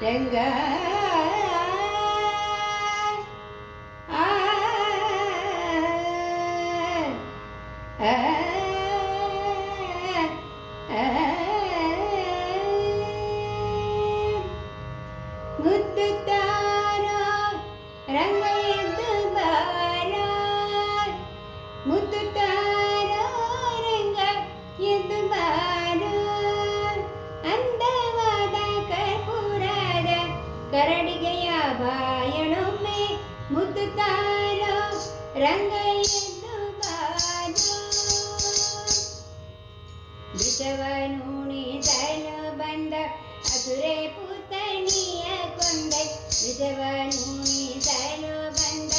ರಂಗ ಮುದ್ದು ತಾರ ರಂಗ ಎದ್ದು ಬಾರ ಮುದ್ದು ತಾರ ರಂಗ ಎದ್ದು ಬಾರ ಅಂದವಾದ ಕರ್ಪೂರದ ಕರಡಿಗೆಯ ಬಾಯಣೊಮ್ಮೆ ಮುದ್ದು ತಾರ ರಂಗ ಎದ್ದು ಬಾರ ವಿಷವನುಣಿಸಲು ಬಂದ ಅಸುರೆ ಪುತಣಿಯ ಕೊಂದೆ ವಿಷವನುಣಿಸಲು ಬಂದ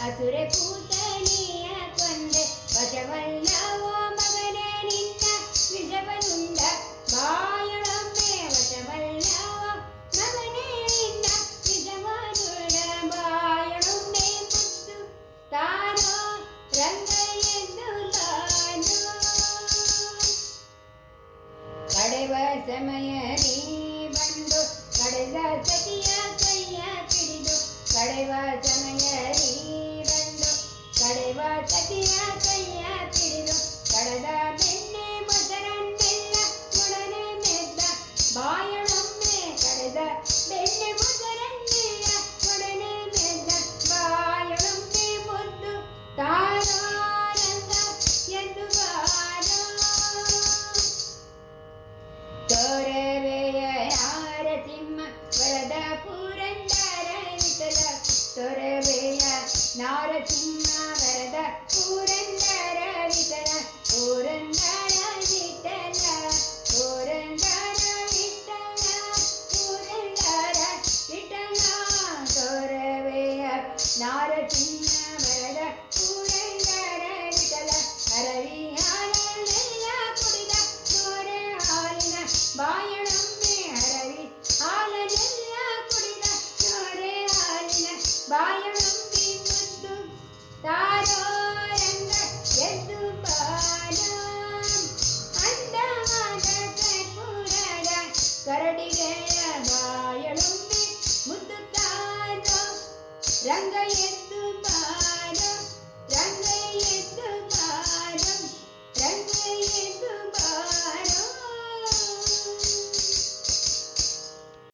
ಅಸುರೆ ಪುತಣಿಯ ಕೊಂದೆ ವಶವಲ್ಲವೋ ಮಗನೇ ನಿನ್ನ ವಿಷವನುಂಡ ಬಾಯಳೊಮ್ಮೆ ವಶವಲ್ಲವೋ ಮಗನೇ ನಿನ್ನ ವಿಷವನುಂಡ ಬಾಯಳೊಮ್ಮೆ ಮುದ್ದು ತಾನೋ ರಂಗ ಎದ್ದು ತಾನೋ ಕಡೆವ ಸಮಯದಿ ಬಂದು ಕಡೆದ ಸತಿಯ ಕೈಯ ಪಿಡಿದು ಕಡೆವ ಸಮಯದಿ ಬಂದು ಕಡೆವ ಸತಿಯ ಕೈಯ ಪಿಡಿದು ಕಡದ ಬೆಣ್ಣೆ ಮೊಸರನ್ನೆಲ್ಲ ಒಡನೆ ಮೆದ್ದ ಬಾಯಳೊಮ್ಮೆ ಕಡೆದ ಬೆಣ್ಣೆ ಮೊಸರನ್ನೆಲ್ಲ ಒಡನೆ ಮೆದ್ದ ಬಾಯಳೊಮ್ಮೆ ಮುದ್ದು ತಾರೋ ರಂಗ ಎಂದು ಬಾರೋ ತೋರವೆಯ ನಾರಸಿಂಹ ವರದ ಪುರಂದರ ವಿಠಲ ತೋರವೆಯ ನಾರಸಿಂಹ ವರದ ಪುರಂದರ ವಿಠಲ ಪುರಂದರ ವಿಠಲ ಪುರಂದರ ವಿಠಲ ಪುರಂದರ ವಿಠಲ ತೋರವೆಯ ನಾರಸಿಂಹ ವರದ ಪುರಂದರ ವಿಠಲ ಹರವಿ ಹಾಲನ್ನೆಲ್ಲ ಕುಡಿದ ತೋರೆ ಹಾಲಿನ ಬಾಯಳೊಮ್ಮೆ ಹರವಿ ಹಾಲನ್ನೆಲ್ಲ ಕುಡಿದ ತೋರೆ ಹಾಲಿನ ಬಾಯಳೊಮ್ಮೆ ಮುದ್ದು ತಾರೋ ರಂಗ ಎದ್ದು ಬಾರೋ ಅಂದವಾದ ಕರ್ಪೂರದ ಕರಡಿಗೆಯ ಬಾಯಳೊಮ್ಮೆ ಮುದ್ದು ತಾರೋ ರಂಗ ಎದ್ದು ಬಾರೋ